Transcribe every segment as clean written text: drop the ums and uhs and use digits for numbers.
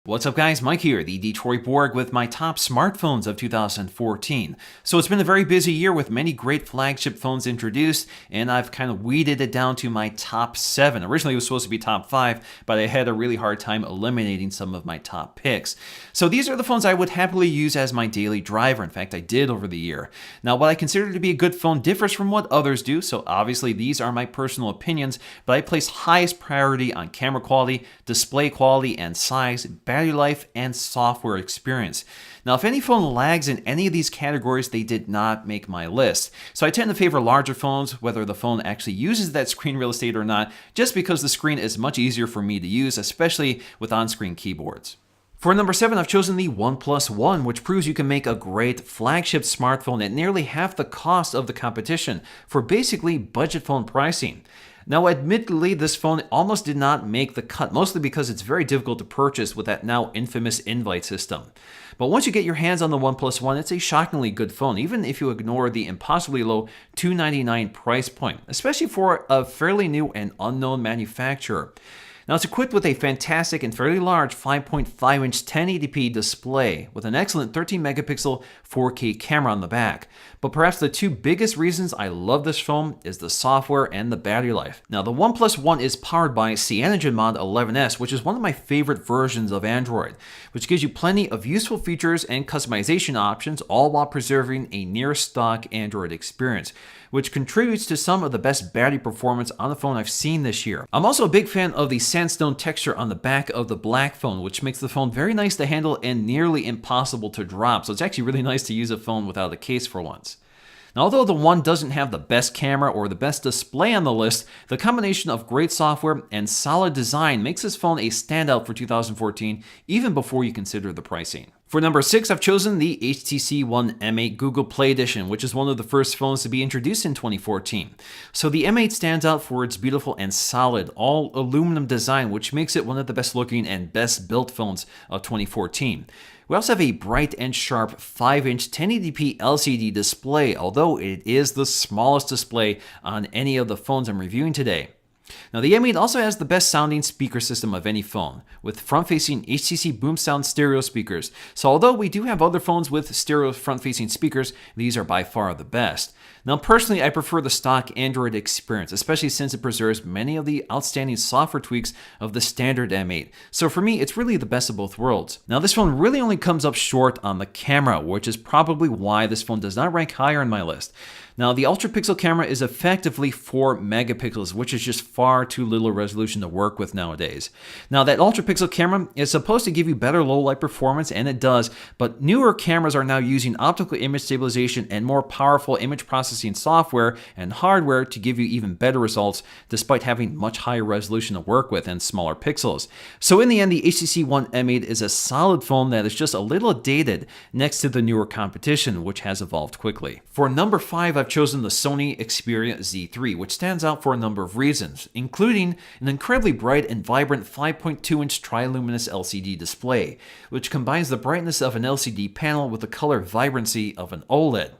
What's up guys, Mike here, the Detroit Borg with my top smartphones of 2014. So it's been a very busy year with many great flagship phones introduced, and I've kind of weeded it down to my top 7. Originally it was supposed to be top 5, but I had a really hard time eliminating some of my top picks. So these are the phones I would happily use as my daily driver. In fact, I did over the year. Now what I consider to be a good phone differs from what others do, so obviously these are my personal opinions, but I place highest priority on camera quality, display quality, and size, battery life, and software experience. Now, if any phone lags in any of these categories, they did not make my list. So I tend to favor larger phones, whether the phone actually uses that screen real estate or not, just because the screen is much easier for me to use, especially with on-screen keyboards. For number 7, I've chosen the OnePlus One, which proves you can make a great flagship smartphone at nearly half the cost of the competition for basically budget phone pricing. Now, admittedly, this phone almost did not make the cut, mostly because it's very difficult to purchase with that now infamous invite system. But once you get your hands on the OnePlus One, it's a shockingly good phone, even if you ignore the impossibly low $299 price point, especially for a fairly new and unknown manufacturer. Now, it's equipped with a fantastic and fairly large 5.5-inch 1080p display with an excellent 13-megapixel 4K camera on the back. But perhaps the two biggest reasons I love this phone is the software and the battery life. Now, the OnePlus One is powered by CyanogenMod 11S, which is one of my favorite versions of Android, which gives you plenty of useful features and customization options, all while preserving a near-stock Android experience, which contributes to some of the best battery performance on the phone I've seen this year. I'm also a big fan of the sandstone texture on the back of the black phone, which makes the phone very nice to handle and nearly impossible to drop. So it's actually really nice to use a phone without a case for once. Now, although the One doesn't have the best camera or the best display on the list, the combination of great software and solid design makes this phone a standout for 2014, even before you consider the pricing. For number 6, I've chosen the HTC One M8 Google Play Edition, which is one of the first phones to be introduced in 2014. So the M8 stands out for its beautiful and solid, all aluminum design, which makes it one of the best looking and best built phones of 2014. We also have a bright and sharp 5-inch 1080p LCD display, although it is the smallest display on any of the phones I'm reviewing today. Now, the M8 also has the best sounding speaker system of any phone, with front-facing HTC BoomSound stereo speakers. So although we do have other phones with stereo front-facing speakers, these are by far the best. Now, personally, I prefer the stock Android experience, especially since it preserves many of the outstanding software tweaks of the standard M8. So for me, it's really the best of both worlds. Now, this phone really only comes up short on the camera, which is probably why this phone does not rank higher on my list. Now, the ultra-pixel camera is effectively 4 megapixels, which is just far too little resolution to work with nowadays. Now, that ultra-pixel camera is supposed to give you better low-light performance, and it does, but newer cameras are now using optical image stabilization and more powerful image processing software and hardware to give you even better results, despite having much higher resolution to work with and smaller pixels. So in the end, the HTC One M8 is a solid phone that is just a little dated next to the newer competition, which has evolved quickly. For number 5, I've chosen the Sony Xperia Z3, which stands out for a number of reasons, including an incredibly bright and vibrant 5.2-inch triluminous LCD display, which combines the brightness of an LCD panel with the color vibrancy of an OLED.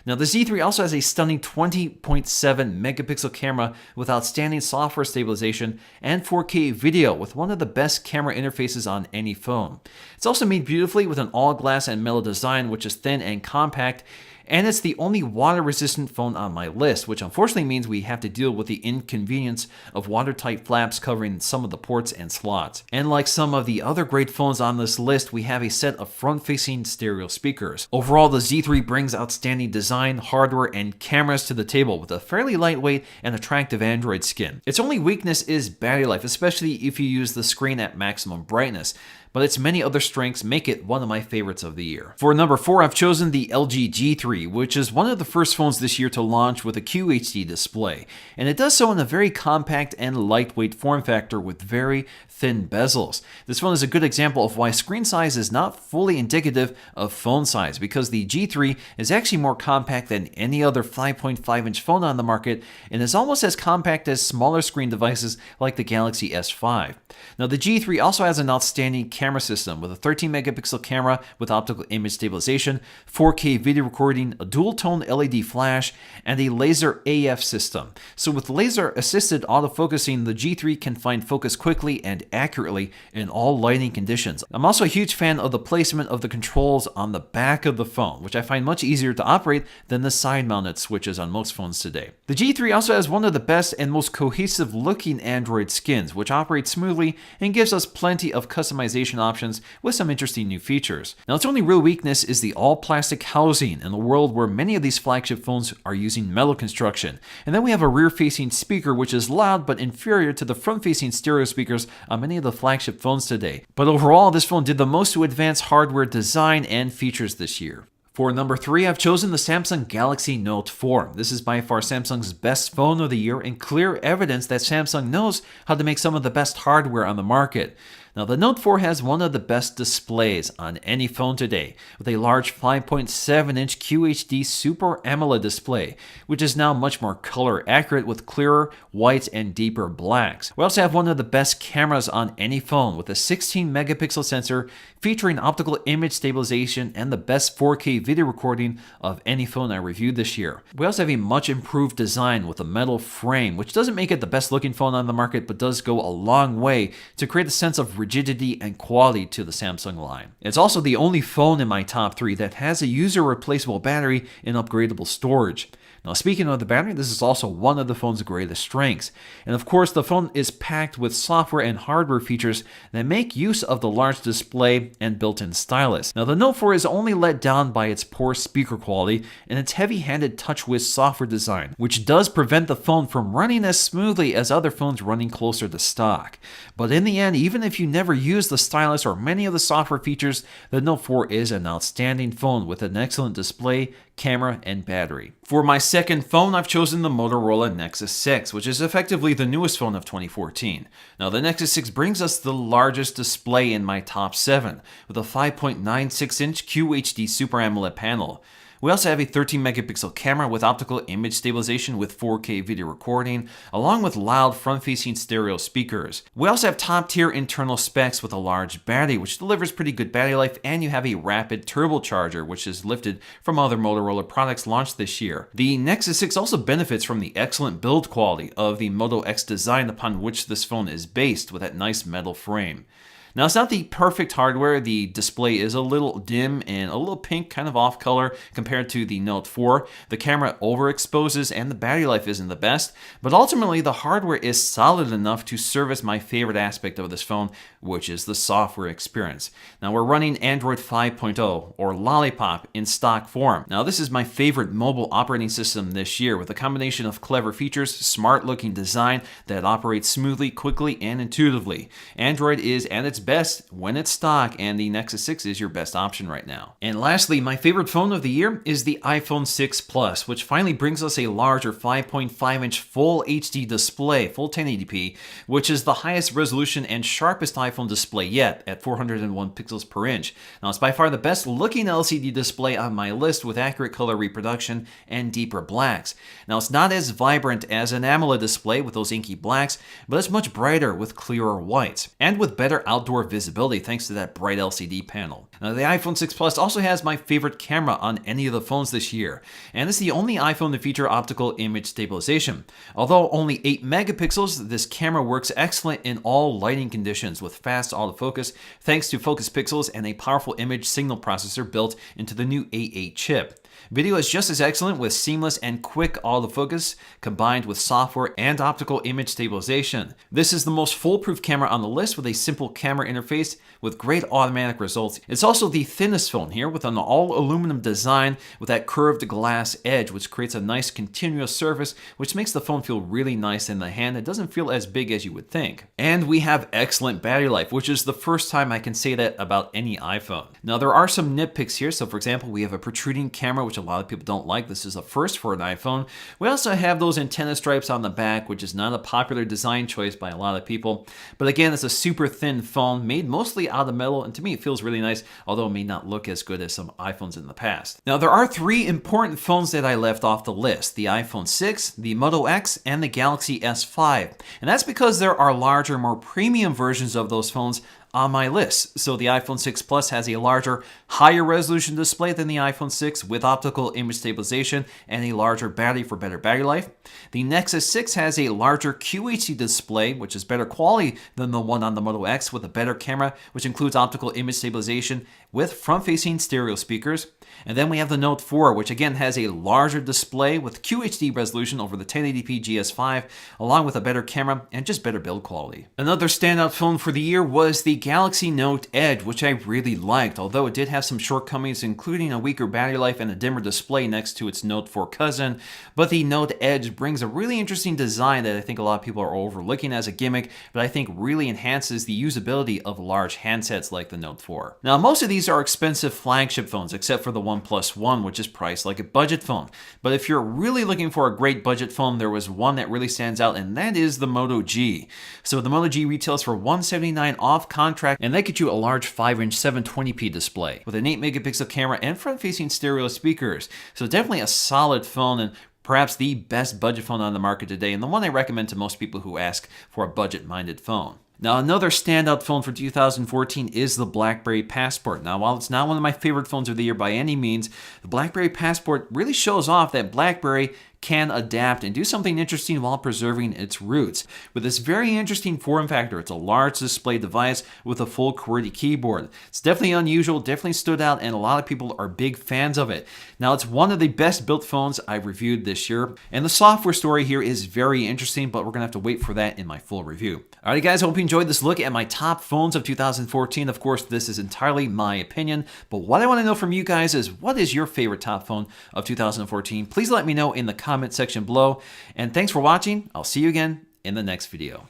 Now, the Z3 also has a stunning 20.7 megapixel camera with outstanding software stabilization and 4K video with one of the best camera interfaces on any phone. It's also made beautifully with an all-glass and metal design, which is thin and compact, and it's the only water-resistant phone on my list, which unfortunately means we have to deal with the inconvenience of watertight flaps covering some of the ports and slots. And like some of the other great phones on this list, we have a set of front-facing stereo speakers. Overall, the Z3 brings outstanding design, hardware, and cameras to the table with a fairly lightweight and attractive Android skin. Its only weakness is battery life, especially if you use the screen at maximum brightness, but its many other strengths make it one of my favorites of the year. For number 4, I've chosen the LG G3, which is one of the first phones this year to launch with a QHD display, and it does so in a very compact and lightweight form factor with very thin bezels. This phone is a good example of why screen size is not fully indicative of phone size, because the G3 is actually more compact than any other 5.5-inch phone on the market and is almost as compact as smaller screen devices like the Galaxy S5. Now, the G3 also has an outstanding camera system with a 13 megapixel camera with optical image stabilization, 4K video recording, recording, a dual-tone LED flash, and a laser AF system. So with laser-assisted autofocusing, the G3 can find focus quickly and accurately in all lighting conditions. I'm also a huge fan of the placement of the controls on the back of the phone, which I find much easier to operate than the side-mounted switches on most phones today. The G3 also has one of the best and most cohesive looking Android skins, which operates smoothly and gives us plenty of customization options with some interesting new features. Now, its only real weakness is the all-plastic housing in a world where many of these flagship phones are using metal construction. And then we have a rear-facing speaker which is loud but inferior to the front-facing stereo speakers on many of the flagship phones today. But overall, this phone did the most to advance hardware design and features this year. For number 3, I've chosen the Samsung Galaxy Note 4. This is by far Samsung's best phone of the year and clear evidence that Samsung knows how to make some of the best hardware on the market. Now, the Note 4 has one of the best displays on any phone today, with a large 5.7-inch QHD Super AMOLED display, which is now much more color accurate with clearer whites and deeper blacks. We also have one of the best cameras on any phone, with a 16-megapixel sensor featuring optical image stabilization and the best 4K video recording of any phone I reviewed this year. We also have a much improved design with a metal frame, which doesn't make it the best looking phone on the market, but does go a long way to create a sense of rigidity and quality to the Samsung line. It's also the only phone in my top 3 that has a user replaceable battery and upgradable storage. Now, speaking of the battery, this is also one of the phone's greatest strengths. And of course, the phone is packed with software and hardware features that make use of the large display and built-in stylus. Now, the Note 4 is only let down by its poor speaker quality and its heavy-handed TouchWiz software design, which does prevent the phone from running as smoothly as other phones running closer to stock. But in the end, even if you never use the stylus or many of the software features, the Note 4 is an outstanding phone with an excellent display, camera, and battery. For my second phone, I've chosen the Motorola Nexus 6, which is effectively the newest phone of 2014. Now, the Nexus 6 brings us the largest display in my top 7, with a 5.96-inch QHD Super AMOLED panel. We also have a 13-megapixel camera with optical image stabilization with 4K video recording, along with loud front-facing stereo speakers. We also have top-tier internal specs with a large battery, which delivers pretty good battery life, and you have a rapid turbocharger, which is lifted from other Motorola products launched this year. The Nexus 6 also benefits from the excellent build quality of the Moto X design upon which this phone is based, with that nice metal frame. Now, it's not the perfect hardware. The display is a little dim and a little pink, kind of off color compared to the Note 4. The camera overexposes and the battery life isn't the best, but ultimately the hardware is solid enough to service my favorite aspect of this phone, which is the software experience. Now, we're running Android 5.0 or Lollipop in stock form. Now, this is my favorite mobile operating system this year, with a combination of clever features, smart looking design that operates smoothly, quickly, and intuitively. Android is at its best when it's stock, and the Nexus 6 is your best option right now. And lastly, my favorite phone of the year is the iPhone 6 Plus, which finally brings us a larger 5.5-inch full HD display, full 1080p, which is the highest resolution and sharpest iPhone display yet at 401 pixels per inch. Now, it's by far the best looking LCD display on my list, with accurate color reproduction and deeper blacks. Now, it's not as vibrant as an AMOLED display with those inky blacks, but it's much brighter with clearer whites, and with better outdoor visibility thanks to that bright LCD panel. Now, the iPhone 6 Plus also has my favorite camera on any of the phones this year, and it's the only iPhone to feature optical image stabilization. Although only 8 megapixels, this camera works excellent in all lighting conditions with fast autofocus thanks to focus pixels and a powerful image signal processor built into the new A8 chip. Video is just as excellent with seamless and quick autofocus combined with software and optical image stabilization. This is the most foolproof camera on the list, with a simple camera interface with great automatic results. It's also the thinnest phone here, with an all-aluminum design with that curved glass edge, which creates a nice continuous surface, which makes the phone feel really nice in the hand. It doesn't feel as big as you would think. And we have excellent battery life, which is the first time I can say that about any iPhone. Now, there are some nitpicks here. So, for example, we have a protruding camera, which a lot of people don't like. This is a first for an iPhone. We also have those antenna stripes on the back, which is not a popular design choice by a lot of people. But again, it's a super thin phone made mostly out of metal, and to me it feels really nice, although it may not look as good as some iPhones in the past. Now, there are 3 important phones that I left off the list: the iPhone 6, the Moto X, and the Galaxy S5. And that's because there are larger, more premium versions of those phones on my list. So the iPhone 6 Plus has a larger, higher resolution display than the iPhone 6 with optical image stabilization and a larger battery for better battery life. The Nexus 6 has a larger QHD display, which is better quality than the one on the Moto X, with a better camera, which includes optical image stabilization with front-facing stereo speakers. And then we have the Note 4, which again has a larger display with QHD resolution over the 1080p GS5, along with a better camera and just better build quality. Another standout phone for the year was the Galaxy Note Edge, which I really liked, although it did have some shortcomings, including a weaker battery life and a dimmer display next to its Note 4 cousin. But the Note Edge brings a really interesting design that I think a lot of people are overlooking as a gimmick, but I think really enhances the usability of large handsets like the Note 4. Now, most of these are expensive flagship phones, except for the OnePlus One, which is priced like a budget phone. But if you're really looking for a great budget phone, there was one that really stands out, and that is the Moto G. So the Moto G retails for $179 off contract, and that gets you a large 5-inch 720p display with an 8-megapixel camera and front-facing stereo speakers. So definitely a solid phone, and perhaps the best budget phone on the market today, and the one I recommend to most people who ask for a budget-minded phone. Now, another standout phone for 2014 is the BlackBerry Passport. Now, while it's not one of my favorite phones of the year by any means, the BlackBerry Passport really shows off that BlackBerry can adapt and do something interesting while preserving its roots. With this very interesting form factor, it's a large display device with a full QWERTY keyboard. It's definitely unusual, definitely stood out, and a lot of people are big fans of it. Now, it's one of the best built phones I've reviewed this year, and the software story here is very interesting, but we're going to have to wait for that in my full review. Alright guys, I hope you enjoyed this look at my top phones of 2014. Of course, this is entirely my opinion, but what I want to know from you guys is, what is your favorite top phone of 2014? Please let me know in the comment section below, and thanks for watching. I'll see you again in the next video.